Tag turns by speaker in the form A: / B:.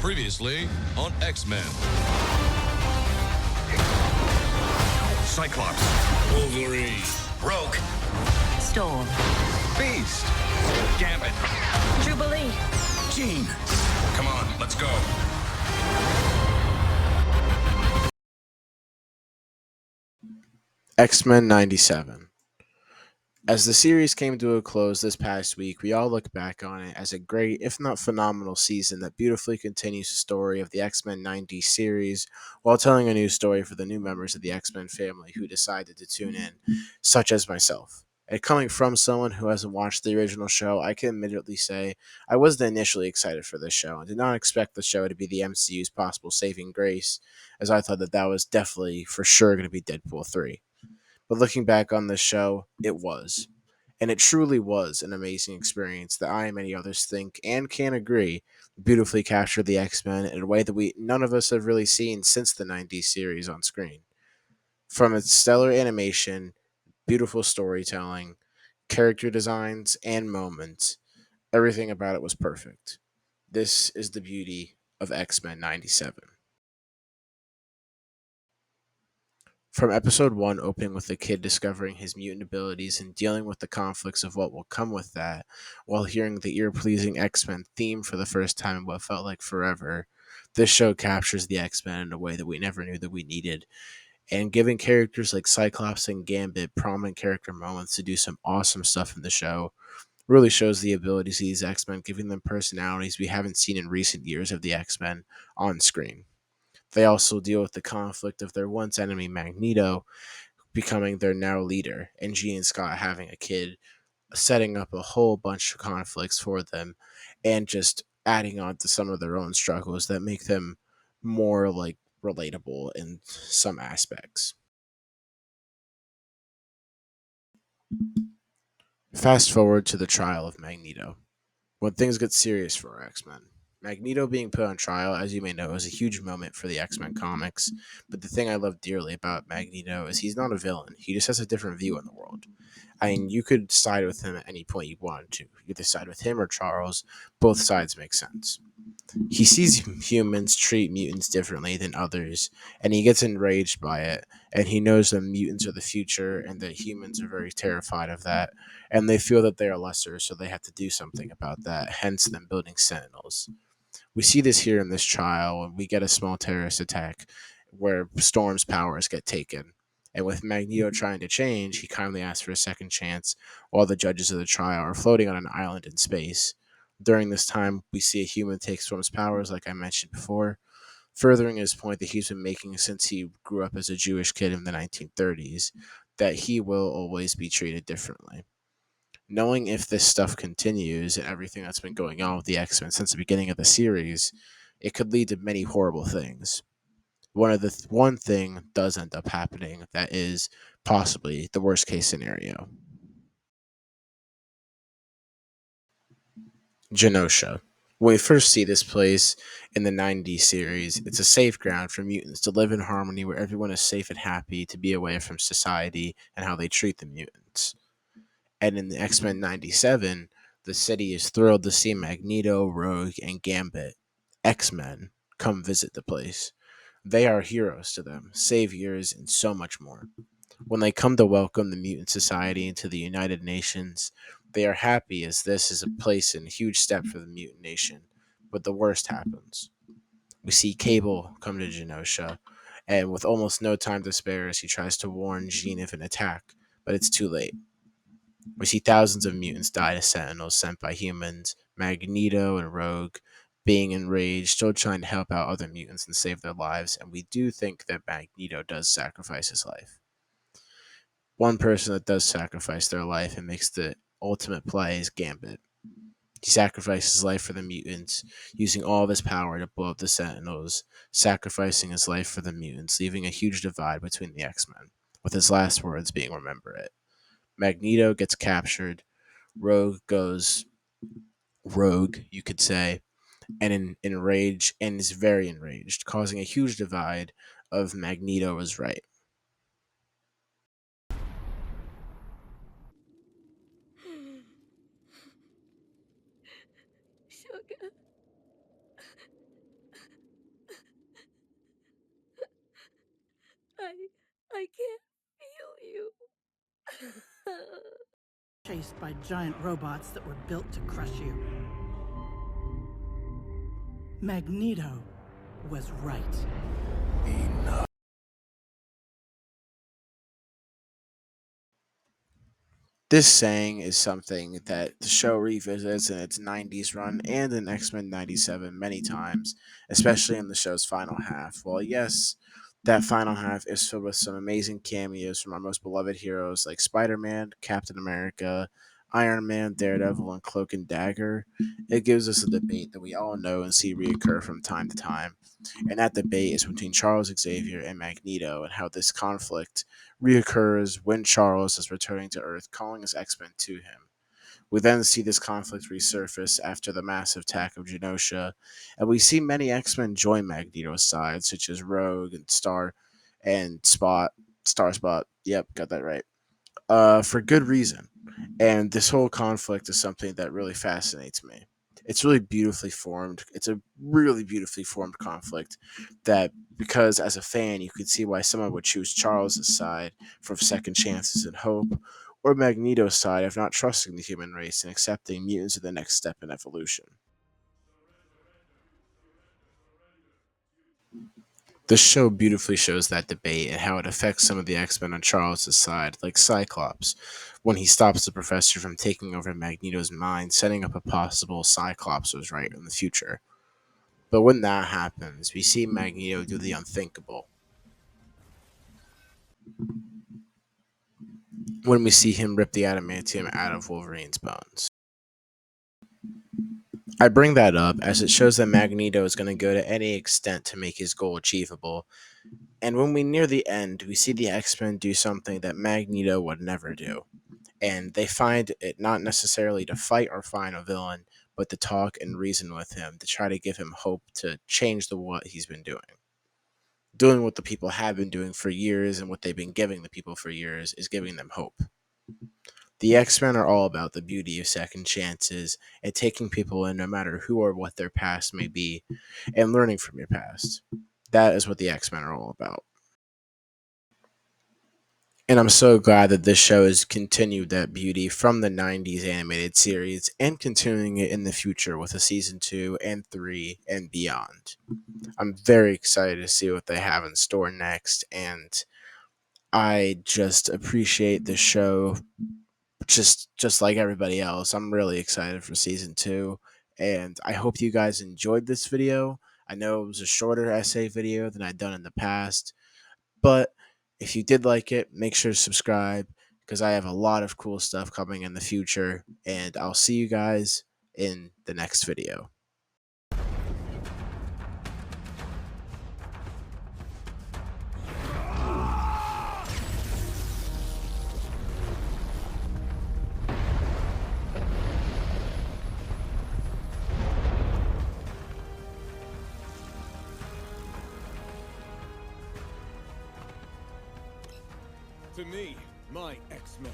A: Previously on X-Men.
B: Cyclops.
A: Wolverine.
B: Rogue.
C: Storm.
B: Beast. Gambit.
C: Jubilee.
B: Jean. Come on, let's go.
D: X-Men 97. As the series came to a close this past week, we all look back on it as a great, if not phenomenal, season that beautifully continues the story of the X-Men 90 series while telling a new story for the new members of the X-Men family who decided to tune in, such as myself. And coming from someone who hasn't watched the original show, I can admittedly say I wasn't initially excited for this show and did not expect the show to be the MCU's possible saving grace, as I thought that was definitely for sure going to be Deadpool 3. But looking back on this show, it was. And it truly was an amazing experience that I and many others think and can agree beautifully captured the X-Men in a way that none of us have really seen since the 90s series on screen. From its stellar animation, beautiful storytelling, character designs, and moments, everything about it was perfect. This is the beauty of X-Men 97. From episode 1 opening with the kid discovering his mutant abilities and dealing with the conflicts of what will come with that, while hearing the ear-pleasing X-Men theme for the first time in what felt like forever, this show captures the X-Men in a way that we never knew that we needed, and giving characters like Cyclops and Gambit prominent character moments to do some awesome stuff in the show really shows the abilities of these X-Men, giving them personalities we haven't seen in recent years of the X-Men on screen. They also deal with the conflict of their once enemy Magneto becoming their now leader, and Jean and Scott having a kid, setting up a whole bunch of conflicts for them, and just adding on to some of their own struggles that make them more like relatable in some aspects. Fast forward to the trial of Magneto. When things get serious for our X-Men. Magneto being put on trial, as you may know, is a huge moment for the X-Men comics, but the thing I love dearly about Magneto is he's not a villain. He just has a different view on the world. I mean, you could side with him at any point you wanted to. Either side with him or Charles. Both sides make sense. He sees humans treat mutants differently than others, and he gets enraged by it, and he knows that mutants are the future and that humans are very terrified of that, and they feel that they are lesser, so they have to do something about that, hence them building Sentinels. We see this here in this trial, and we get a small terrorist attack where Storm's powers get taken. And with Magneto trying to change, he kindly asks for a second chance while the judges of the trial are floating on an island in space. During this time, we see a human take Storm's powers, like I mentioned before, furthering his point that he's been making since he grew up as a Jewish kid in the 1930s, that he will always be treated differently. Knowing if this stuff continues and everything that's been going on with the X-Men since the beginning of the series, it could lead to many horrible things. One thing does end up happening that is possibly the worst case scenario. Genosha. When we first see this place in the 90s series, it's a safe ground for mutants to live in harmony where everyone is safe and happy to be away from society and how they treat the mutants. And in the X-Men 97, the city is thrilled to see Magneto, Rogue, and Gambit, X-Men, come visit the place. They are heroes to them, saviors, and so much more. When they come to welcome the mutant society into the United Nations, they are happy as this is a place and a huge step for the mutant nation. But the worst happens. We see Cable come to Genosha, and with almost no time to spare as he tries to warn Jean of an attack, but it's too late. We see thousands of mutants die to Sentinels sent by humans, Magneto and Rogue being enraged, still trying to help out other mutants and save their lives, and we do think that Magneto does sacrifice his life. One person that does sacrifice their life and makes the ultimate play is Gambit. He sacrifices his life for the mutants, using all of his power to blow up the Sentinels, sacrificing his life for the mutants, leaving a huge divide between the X-Men, with his last words being "Remember it." Magneto gets captured, Rogue goes rogue, you could say, and enraged, and is very enraged, causing a huge divide of Magneto is right.
E: Sugar. by giant robots that were built to crush you. Magneto was right.
D: This saying is something that the show revisits in its 90s run and in X-Men 97 many times, especially in the show's final half. Well, yes, that final half is filled with some amazing cameos from our most beloved heroes like Spider-Man, Captain America, Iron Man, Daredevil, and Cloak and Dagger. It gives us a debate that we all know and see reoccur from time to time. And that debate is between Charles Xavier and Magneto, and how this conflict reoccurs when Charles is returning to Earth, calling his X-Men to him. We then see this conflict resurface after the massive attack of Genosha, and we see many X-Men join Magneto's side, such as Rogue and Starspot. Yep, got that right. For good reason. And this whole conflict is something that really fascinates me. It's really beautifully formed. It's a really beautifully formed conflict that, because as a fan, you could see why someone would choose Charles's side for second chances and hope, or Magneto's side of not trusting the human race and accepting mutants as the next step in evolution. The show beautifully shows that debate and how it affects some of the X-Men on Charles' side, like Cyclops, when he stops the Professor from taking over Magneto's mind, setting up a possible Cyclops was right in the future. But when that happens, we see Magneto do the unthinkable. When we see him rip the adamantium out of Wolverine's bones. I bring that up as it shows that Magneto is going to go to any extent to make his goal achievable. And when we near the end, we see the X-Men do something that Magneto would never do. And they find it not necessarily to fight or find a villain, but to talk and reason with him, to try to give him hope to change what he's been doing. Doing what the people have been doing for years and what they've been giving the people for years is giving them hope. The X-Men are all about the beauty of second chances and taking people in no matter who or what their past may be and learning from your past. That is what the X-Men are all about. And I'm so glad that this show has continued that beauty from the 90s animated series and continuing it in the future with a season 2 and 3 and beyond. I'm very excited to see what they have in store next, and I just appreciate the show just like everybody else. I'm really excited for season 2, and I hope you guys enjoyed this video. I know it was a shorter essay video than I'd done in the past, but if you did like it, make sure to subscribe because I have a lot of cool stuff coming in the future, and I'll see you guys in the next video.
F: To me, my X-Men.